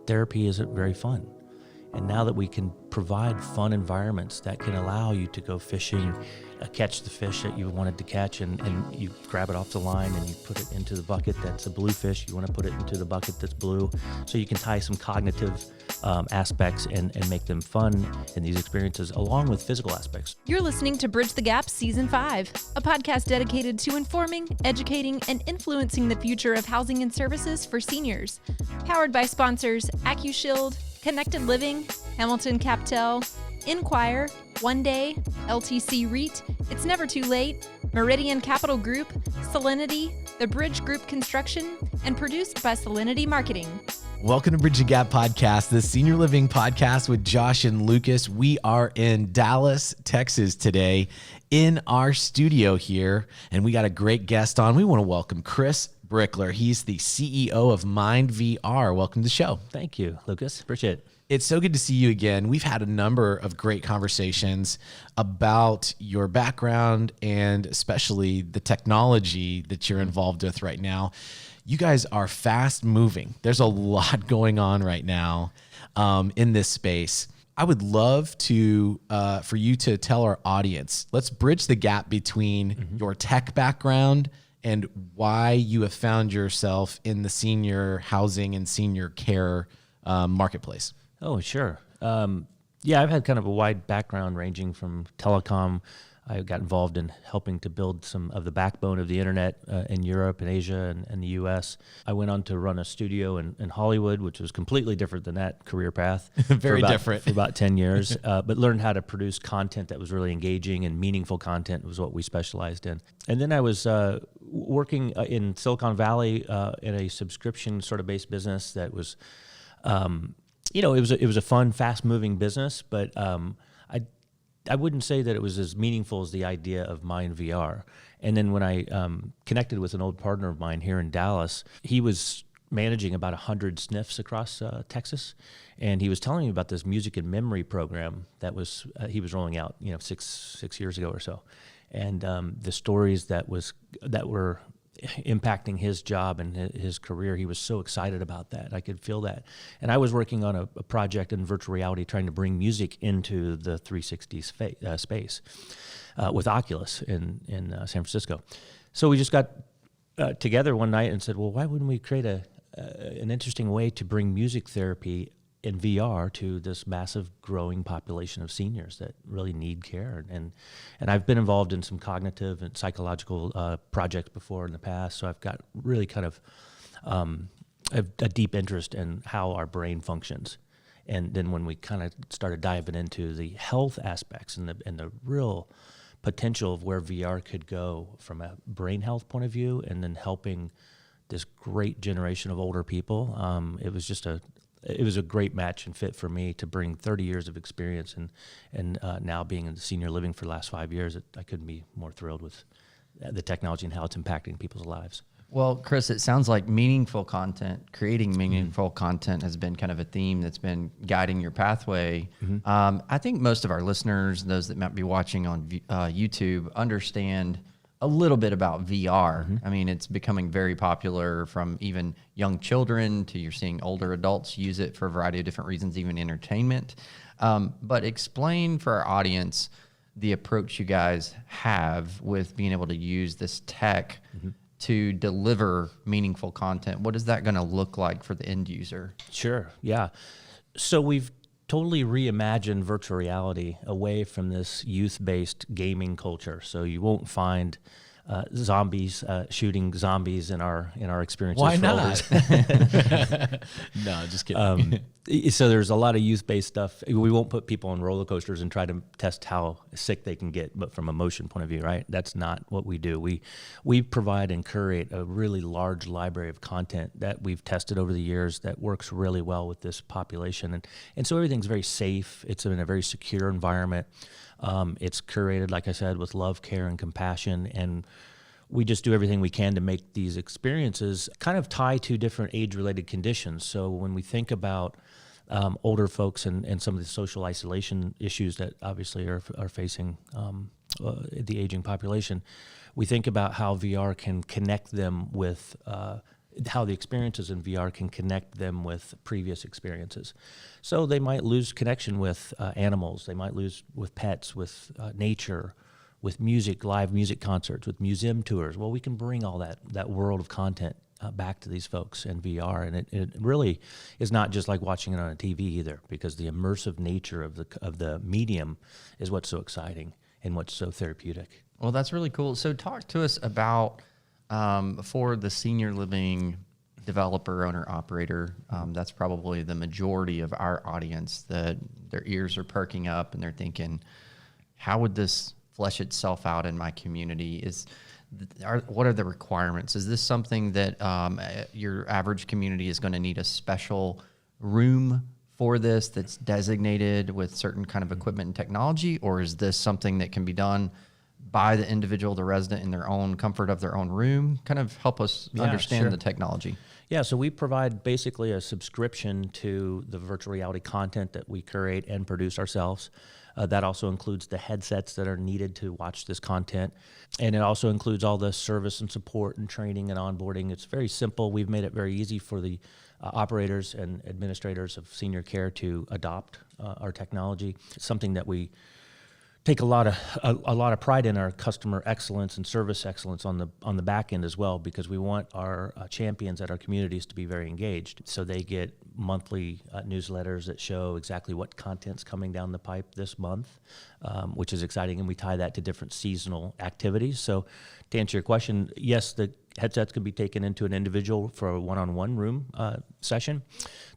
therapy isn't very fun. And now that we can provide fun environments that can allow you to go fishing, catch the fish that you wanted to catch, and you grab it off the line and you put it into the bucket that's a blue fish. You want to put it into the bucket that's blue. So you can tie some cognitive aspects and make them fun in these experiences along with physical aspects. You're listening to Bridge the Gap Season 5, a podcast dedicated to informing, educating, and influencing the future of housing and services for seniors. Powered by sponsors AccuShield, Connected Living, Hamilton Captel, Inquire, One Day, LTC REIT, It's Never Too Late, Meridian Capital Group, Solinity, The Bridge Group Construction, and produced by Solinity Marketing. Welcome to Bridge the Gap Podcast, the senior living podcast with Josh and Lucas. We are in Dallas, Texas today in our studio here, and we got a great guest on. We want to welcome Chris Brickler. He's the CEO of MyndVR. Welcome to the show. Thank you, Lucas. Appreciate it. It's so good to see you again. We've had a number of great conversations about your background and especially the technology that you're involved with right now. You guys are fast moving. There's a lot going on right now in this space. I would love to for you to tell our audience, let's bridge the gap between your tech background and why you have found yourself in the senior housing and senior care marketplace. Oh, sure. Yeah, I've had kind of a wide background ranging from telecom. I got involved in helping to build some of the backbone of the internet in Europe and Asia and the U.S. I went on to run a studio in Hollywood, which was completely different than that career path. Very different. For about 10 years, but learned how to produce content that was really engaging and meaningful content was what we specialized in. And then I was working in Silicon Valley in a subscription sort of based business that was, it was a fun, fast-moving business, but I wouldn't say that it was as meaningful as the idea of MyndVR. And then when I connected with an old partner of mine here in Dallas, he was managing about 100 SNFs across Texas, and he was telling me about this music and memory program that was he was rolling out, six years ago or so, and the stories that were impacting his job and his career. He was so excited about that. I could feel that. And I was working on a project in virtual reality trying to bring music into the 360 space with Oculus in San Francisco. So we just got together one night and said, well, why wouldn't we create an interesting way to bring music therapy in VR to this massive growing population of seniors that really need care. And I've been involved in some cognitive and psychological projects before in the past, so I've got really kind of a deep interest in how our brain functions. And then when we kind of started diving into the health aspects and the real potential of where VR could go from a brain health point of view, and then helping this great generation of older people, it was a great match and fit for me to bring 30 years of experience and now being in senior living for the last 5 years. I couldn't be more thrilled with the technology and how it's impacting people's lives. Well, Chris, it sounds like meaningful content, creating meaningful content has been kind of a theme that's been guiding your pathway. I think most of our listeners, those that might be watching on YouTube, understand a little bit about VR. I mean, it's becoming very popular from even young children to you're seeing older adults use it for a variety of different reasons, even entertainment. But explain for our audience the approach you guys have with being able to use this tech to deliver meaningful content. What is that going to look like for the end user? Sure, yeah. So we've totally reimagined virtual reality away from this youth-based gaming culture. So you won't find zombies shooting zombies in our experiences. Why not? No, just kidding. So there's a lot of youth-based stuff. We won't put people on roller coasters and try to test how sick they can get, but from a motion point of view, right? That's not what we do. We provide and curate a really large library of content that we've tested over the years that works really well with this population. And so everything's very safe. It's in a very secure environment. It's curated, like I said, with love, care, and compassion, and we just do everything we can to make these experiences kind of tie to different age-related conditions. So when we think about older folks and some of the social isolation issues that obviously are facing the aging population, we think about how VR can connect them with how the experiences in VR can connect them with previous experiences. So they might lose connection with animals, they might lose with pets, with nature, with music, live music concerts, with museum tours. Well, we can bring all that world of content back to these folks in VR, and it really is not just like watching it on a TV either, because the immersive nature of the medium is what's so exciting and what's so therapeutic. Well, that's really cool. So talk to us about, for the senior living developer, owner, operator, that's probably the majority of our audience, that their ears are perking up and they're thinking, how would this flesh itself out in my community? What are the requirements? Is this something that your average community is going to need a special room for this that's designated with certain kind of equipment and technology, or is this something that can be done by the individual, the resident, in their own comfort of their own room? Kind of help us understand the technology. Yeah, so we provide basically a subscription to the virtual reality content that we curate and produce ourselves. That also includes the headsets that are needed to watch this content. And it also includes all the service and support and training and onboarding. It's very simple. We've made it very easy for the operators and administrators of senior care to adopt our technology. It's something that we take a lot of pride in, our customer excellence and service excellence on the back end as well, because we want our champions at our communities to be very engaged. So they get monthly newsletters that show exactly what content's coming down the pipe this month, which is exciting, and we tie that to different seasonal activities. So to answer your question, yes, the headsets can be taken into an individual for a one-on-one room session.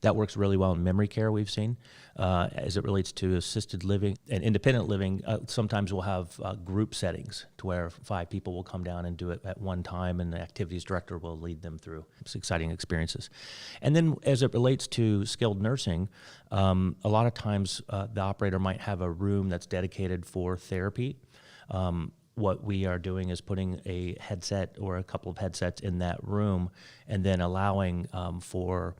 That works really well in memory care, we've seen. As it relates to assisted living and independent living, sometimes we'll have group settings to where 5 people will come down and do it at one time, and the activities director will lead them through. It's exciting experiences. And then as it relates to skilled nursing, a lot of times the operator might have a room that's dedicated for therapy. What we are doing is putting a headset or a couple of headsets in that room, and then allowing for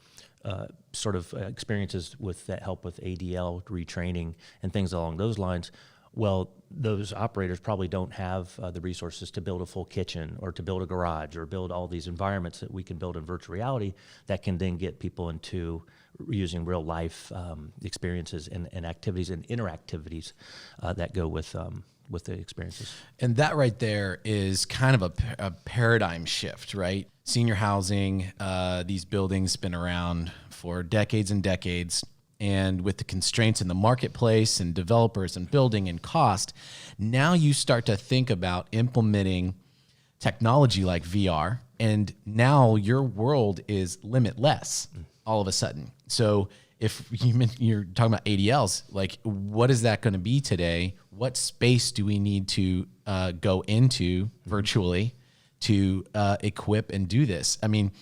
sort of experiences with that help with ADL retraining and things along those lines. Well, those operators probably don't have the resources to build a full kitchen or to build a garage or build all these environments that we can build in virtual reality that can then get people into using real life experiences and activities and interactivities that go with the experiences. And that right there is kind of a paradigm shift, right? Senior housing, these buildings been around for decades and decades. And with the constraints in the marketplace and developers and building and cost, now you start to think about implementing technology like VR. And now your world is limitless all of a sudden. So if you're talking about ADLs, like what is that going to be today? What space do we need to go into virtually to equip and do this? I mean,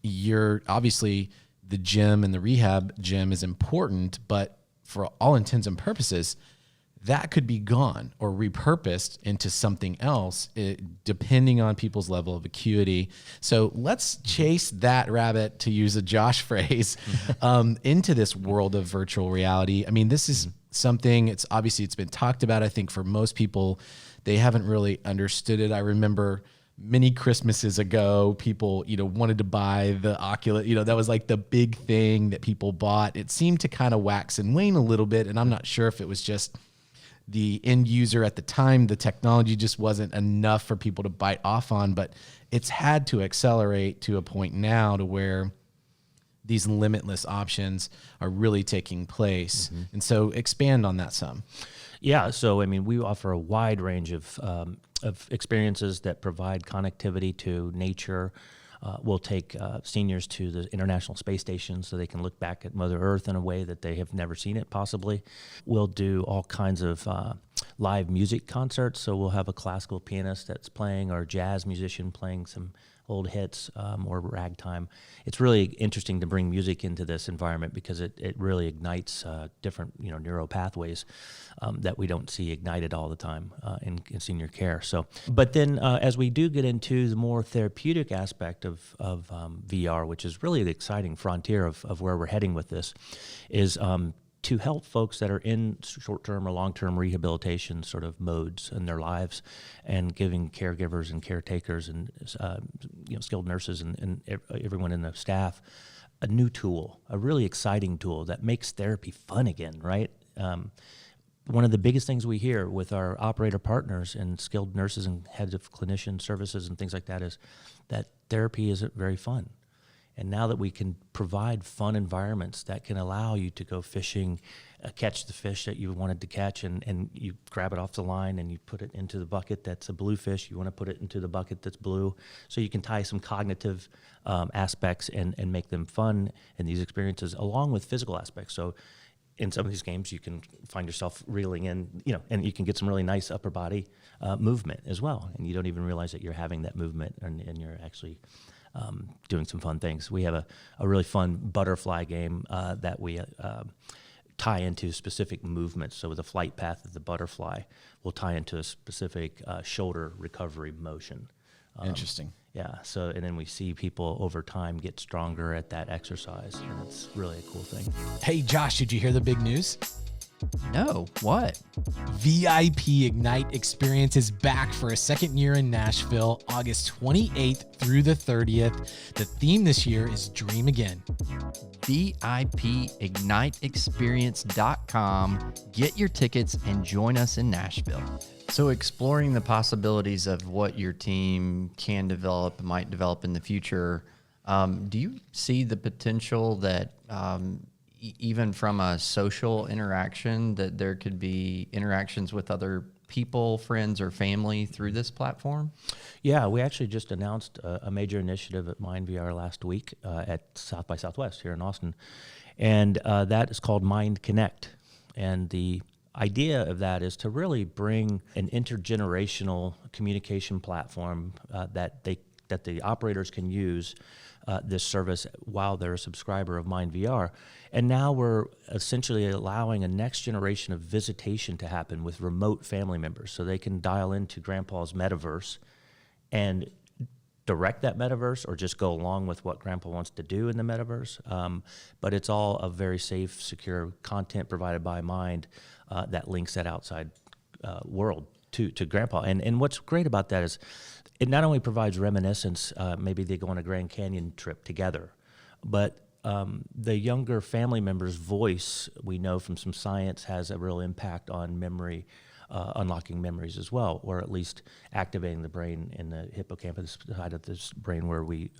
you're obviously the gym and the rehab gym is important, but for all intents and purposes, that could be gone or repurposed into something else, depending on people's level of acuity. So let's chase that rabbit, to use a Josh phrase, into this world of virtual reality. I mean, this is something, it's been talked about. I think for most people, they haven't really understood it. I remember many Christmases ago, people, wanted to buy the Oculus, that was like the big thing that people bought. It seemed to kind of wax and wane a little bit. And I'm not sure if it was just the end user at the time, the technology just wasn't enough for people to bite off on, but it's had to accelerate to a point now to where these limitless options are really taking place. And so expand on that some. Yeah, so I mean, we offer a wide range of experiences that provide connectivity to nature. We'll take seniors to the International Space Station so they can look back at Mother Earth in a way that they have never seen it possibly. We'll do all kinds of live music concerts. So we'll have a classical pianist that's playing or a jazz musician playing some old hits or ragtime. It's really interesting to bring music into this environment because it really ignites different neural pathways that we don't see ignited all the time in senior care. So, but then as we do get into the more therapeutic aspect of VR, which is really the exciting frontier of where we're heading with this, is to help folks that are in short-term or long-term rehabilitation sort of modes in their lives, and giving caregivers and caretakers and skilled nurses and everyone in the staff a new tool, a really exciting tool that makes therapy fun again, right? One of the biggest things we hear with our operator partners and skilled nurses and heads of clinician services and things like that is that therapy isn't very fun. And now that we can provide fun environments that can allow you to go fishing, catch the fish that you wanted to catch, and you grab it off the line and you put it into the bucket that's a blue fish, you want to put it into the bucket that's blue, so you can tie some cognitive aspects and make them fun in these experiences, along with physical aspects. So in some of these games, you can find yourself reeling in, and you can get some really nice upper body movement as well. And you don't even realize that you're having that movement, and you're actually doing some fun things. We have a really fun butterfly game that we tie into specific movements. So the flight path of the butterfly will tie into a specific shoulder recovery motion. Interesting. Yeah. So, and then we see people over time get stronger at that exercise, and it's really a cool thing. Hey, Josh, did you hear the big news? No, what? VIP Ignite Experience is back for a second year in Nashville, August 28th through the 30th. The theme this year is Dream Again. VIPIgniteExperience.com. Get your tickets and join us in Nashville. So exploring the possibilities of what your team can develop, might develop in the future, do you see the potential that even from a social interaction, that there could be interactions with other people, friends, or family through this platform? Yeah, we actually just announced a major initiative at MyndVR last week at South by Southwest here in Austin, and that is called Mind Connect. And the idea of that is to really bring an intergenerational communication platform that the operators can use this service while they're a subscriber of MyndVR. And now we're essentially allowing a next generation of visitation to happen with remote family members, so they can dial into Grandpa's metaverse and direct that metaverse, or just go along with what Grandpa wants to do in the metaverse. But it's all a very safe, secure content provided by Mind that links that outside world to Grandpa. And what's great about that is it not only provides reminiscence, maybe they go on a Grand Canyon trip together, but the younger family member's voice, we know from some science, has a real impact on memory, unlocking memories as well, or at least activating the brain in the hippocampus side of this brain where we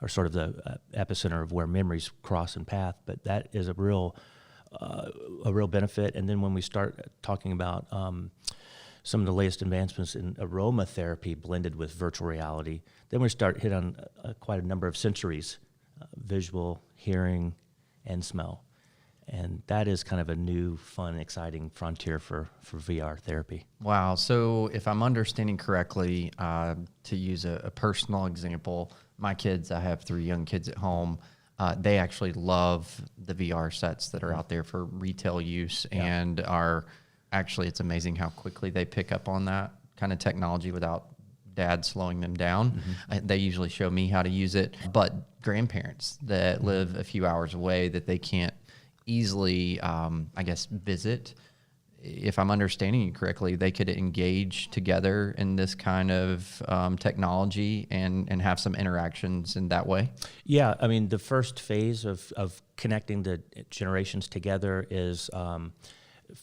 are sort of the epicenter of where memories cross and path. But that is a real benefit. And then when we start talking about some of the latest advancements in aromatherapy blended with virtual reality, then we start hit on quite a number of sensories, visual, hearing, and smell. And that is kind of a new, fun, exciting frontier for VR therapy. Wow. So if I'm understanding correctly, to use a personal example, my kids, I have 3 young kids at home. They actually love the VR sets that are out there for retail use, and are actually, it's amazing how quickly they pick up on that kind of technology without dad slowing them down. They usually show me how to use it, but grandparents that live a few hours away that they can't easily, visit, if I'm understanding you correctly, they could engage together in this kind of technology and have some interactions in that way? Yeah, I mean, the first phase of connecting the generations together is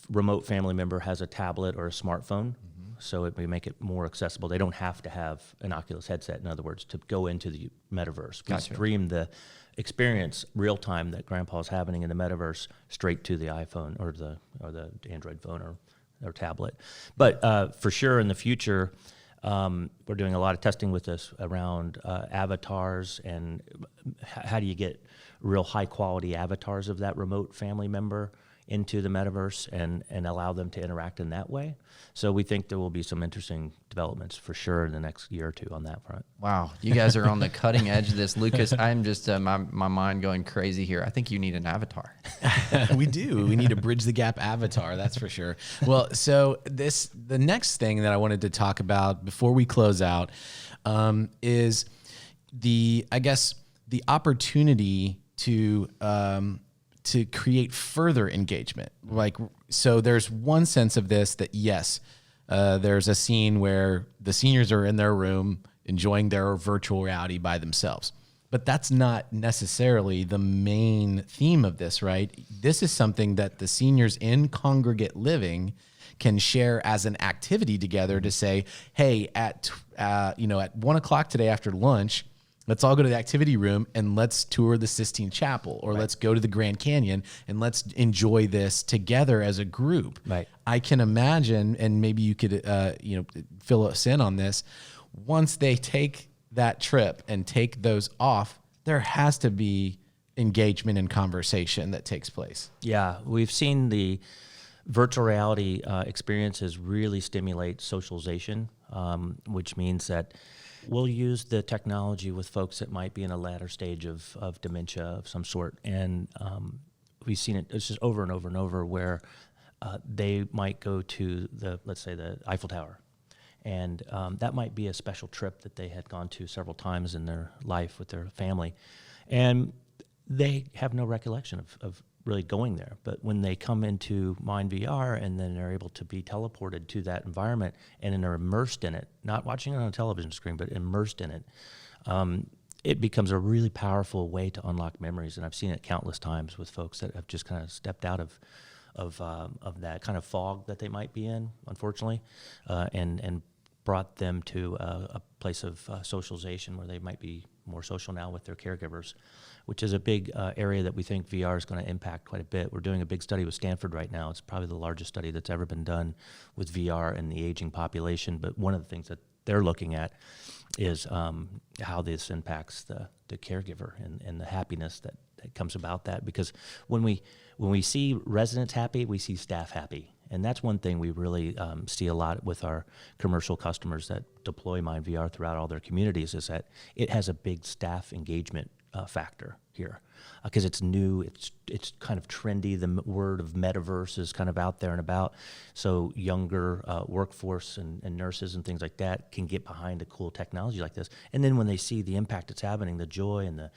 remote family member has a tablet or a smartphone, so we make it more accessible. They don't have to have an Oculus headset, in other words, to go into the metaverse. We stream the experience real time that Grandpa's having in the metaverse straight to the iPhone or the Android phone or tablet. But for sure in the future, we're doing a lot of testing with this around avatars and how do you get real high quality avatars of that remote family member into the metaverse and allow them to interact in that way. So we think there will be some interesting developments for sure in the next year or two on that front. Wow. You guys are on the cutting edge of this. Lucas, I'm just, my mind going crazy here. I think you need an avatar. We do. We need a Bridge the Gap avatar, that's for sure. Well, so the next thing that I wanted to talk about before we close out is the opportunity to to create further engagement. Like, so there's one sense of this that yes, there's a scene where the seniors are in their room enjoying their virtual reality by themselves. But that's not necessarily the main theme of this, right? This is something that the seniors in congregate living can share as an activity together to say, hey, at 1 o'clock today after lunch, let's all go to the activity room and let's tour the Sistine Chapel, or let's go to the Grand Canyon and let's enjoy this together as a group. Right. I can imagine, and maybe you could fill us in on this, once they take that trip and take those off, there has to be engagement and conversation that takes place. Yeah, we've seen the virtual reality experiences really stimulate socialization, which means that we'll use the technology with folks that might be in a latter stage of dementia of some sort. And we've seen it's just over and over and over where they might go to let's say the Eiffel Tower. And that might be a special trip that they had gone to several times in their life with their family. And they have no recollection of really going there. But when they come into MyndVR and then they're able to be teleported to that environment and then they're immersed in it, not watching it on a television screen, but immersed in it, it becomes a really powerful way to unlock memories. And I've seen it countless times with folks that have just kind of stepped out of that kind of fog that they might be in, unfortunately, and brought them to a place of socialization where they might be more social now with their caregivers, which is a big area that we think VR is going to impact quite a bit. We're doing a big study with Stanford right now. It's probably the largest study that's ever been done with VR and the aging population. But one of the things that they're looking at is how this impacts the caregiver and the happiness that comes about that. Because when we see residents happy, we see staff happy. And that's one thing we really see a lot with our commercial customers that deploy MyndVR throughout all their communities, is that it has a big staff engagement factor here because it's new, it's kind of trendy. The word of metaverse is kind of out there and about, so younger workforce and nurses and things like that can get behind a cool technology like this. And then when they see the impact it's having, the joy and the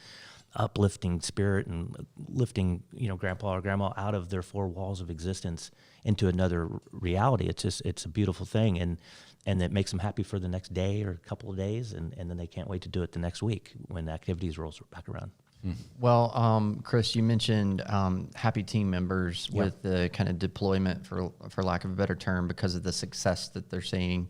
uplifting spirit and lifting, grandpa or grandma out of their four walls of existence into another reality. It's a beautiful thing, and it makes them happy for the next day or a couple of days, and then they can't wait to do it the next week when activities rolls back around. Well, Chris, you mentioned happy team members with the kind of deployment, for lack of a better term, because of the success that they're seeing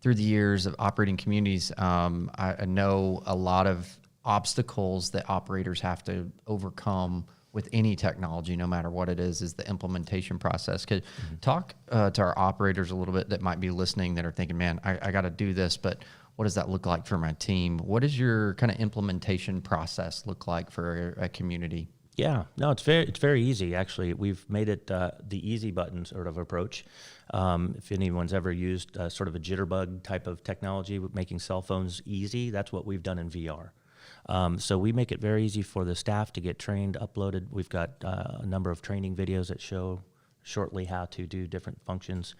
through the years of operating communities. I know a lot of obstacles that operators have to overcome with any technology, no matter what it is the implementation process. Could talk to our operators a little bit that might be listening that are thinking, man, I got to do this, but what does that look like for my team? What does your kind of implementation process look like for a community? Yeah, no, it's very easy, actually. We've made it the easy button sort of approach. If anyone's ever used sort of a jitterbug type of technology with making cell phones easy, that's what we've done in VR. So we make it very easy for the staff to get trained, uploaded. We've got a number of training videos that show shortly how to do different functions,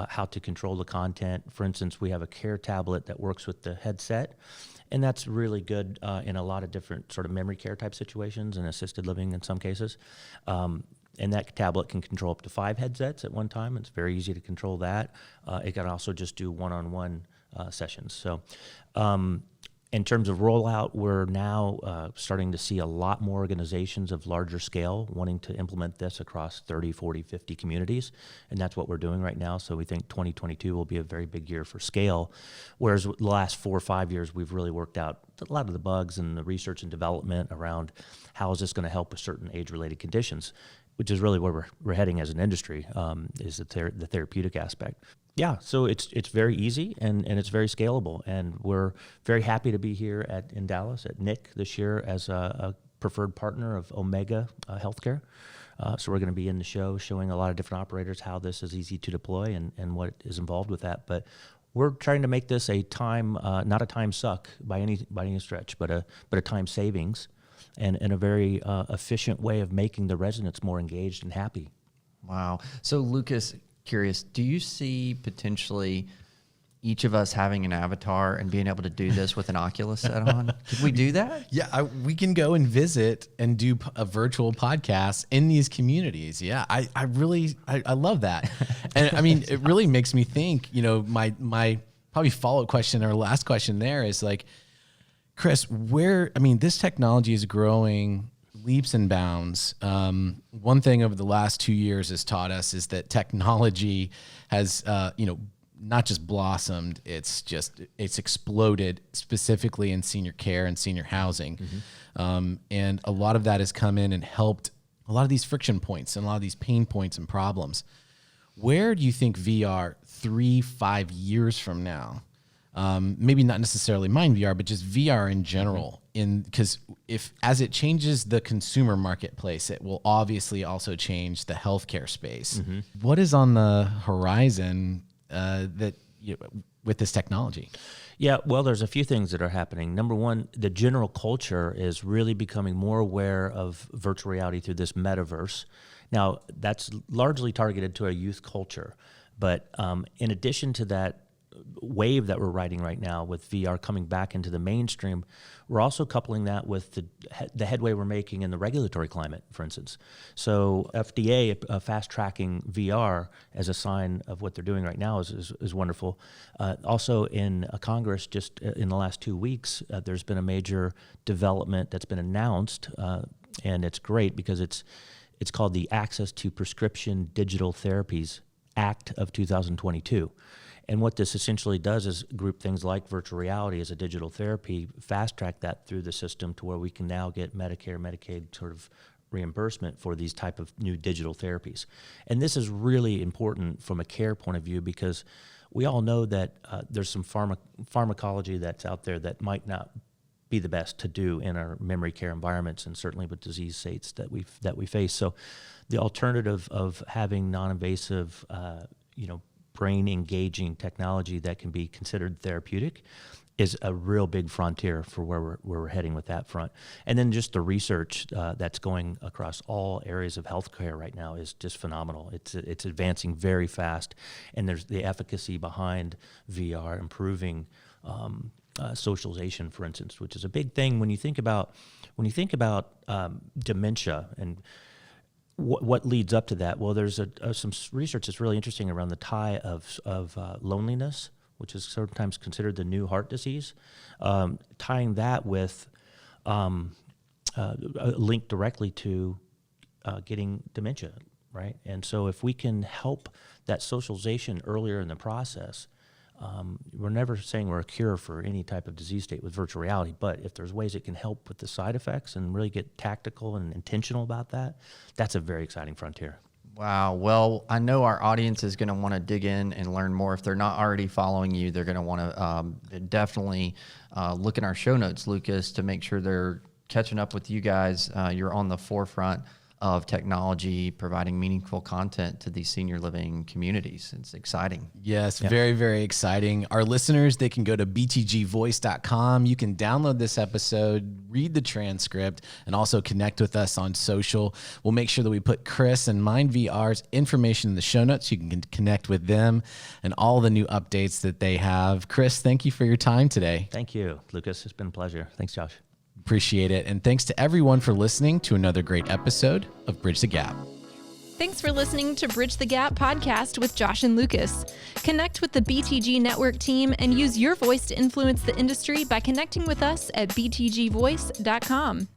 how to control the content. For instance, we have a care tablet that works with the headset, and that's really good in a lot of different sort of memory care type situations and assisted living in some cases. And that tablet can control up to 5 headsets at one time. It's very easy to control that. It can also just do one-on-one sessions. So in terms of rollout, we're now starting to see a lot more organizations of larger scale wanting to implement this across 30, 40, 50 communities, and that's what we're doing right now. So we think 2022 will be a very big year for scale, whereas the last 4 or 5 years, we've really worked out a lot of the bugs and the research and development around how is this going to help with certain age-related conditions, which is really where we're heading as an industry, is the therapeutic aspect. Yeah, so it's very easy and it's very scalable, and we're very happy to be here in Dallas at NIC this year as a preferred partner of Omega Healthcare. So we're going to be in the show showing a lot of different operators how this is easy to deploy and what is involved with that. But we're trying to make this a time, not a time suck by any stretch, but a time savings, and a very efficient way of making the residents more engaged and happy. Wow. So Lucas, curious, do you see potentially each of us having an avatar and being able to do this with an Oculus set on? Could we do that? Yeah, we can go and visit and do a virtual podcast in these communities. Yeah, I really love that. And I mean, it really makes me think, you know, my probably follow-up question or last question there is like, Chris, this technology is growing leaps and bounds. One thing over the last 2 years has taught us is that technology has, not just blossomed, it's exploded, specifically in senior care and senior housing. And a lot of that has come in and helped a lot of these friction points and a lot of these pain points and problems. Where do you think VR 3-5 years from now, maybe not necessarily MyndVR, but just VR in general, because as it changes the consumer marketplace, it will obviously also change the healthcare space. What is on the horizon with this technology? Yeah, well, there's a few things that are happening. Number one, the general culture is really becoming more aware of virtual reality through this metaverse. Now, that's largely targeted to a youth culture. But in addition to that wave that we're riding right now with VR coming back into the mainstream, we're also coupling that with the headway we're making in the regulatory climate, for instance. So FDA fast-tracking VR as a sign of what they're doing right now is wonderful. Also in Congress, just in the last 2 weeks, there's been a major development that's been announced, and it's great because it's called the Access to Prescription Digital Therapies Act of 2022. And what this essentially does is group things like virtual reality as a digital therapy, fast track that through the system to where we can now get Medicare, Medicaid sort of reimbursement for these type of new digital therapies. And this is really important from a care point of view because we all know that there's some pharmacology that's out there that might not be the best to do in our memory care environments and certainly with disease states that we face. So the alternative of having non-invasive, brain engaging technology that can be considered therapeutic is a real big frontier for where we're heading with that front. And then just the research that's going across all areas of healthcare right now is just phenomenal. It's advancing very fast, and there's the efficacy behind VR improving socialization, for instance, which is a big thing when you think about dementia and what leads up to that. Well, there's some research that's really interesting around the tie of loneliness, which is sometimes considered the new heart disease, tying that with a link directly to getting dementia, right? And so if we can help that socialization earlier in the process, we're never saying we're a cure for any type of disease state with virtual reality, but if there's ways it can help with the side effects and really get tactical and intentional about that, that's a very exciting frontier. Wow. Well, I know our audience is going to want to dig in and learn more. If they're not already following you, they're going to want to definitely look in our show notes, Lucas, to make sure they're catching up with you guys. You're on the forefront of technology, providing meaningful content to these senior living communities. It's exciting. Yes, yeah. Very, very exciting. Our listeners, they can go to btgvoice.com. You can download this episode, read the transcript, and also connect with us on social. We'll make sure that we put Chris and MyndVR's information in the show notes. You can connect with them and all the new updates that they have. Chris, thank you for your time today. Thank you, Lucas. It's been a pleasure. Thanks, Josh. Appreciate it. And thanks to everyone for listening to another great episode of Bridge the Gap. Thanks for listening to Bridge the Gap podcast with Josh and Lucas. Connect with the BTG Network team and use your voice to influence the industry by connecting with us at btgvoice.com.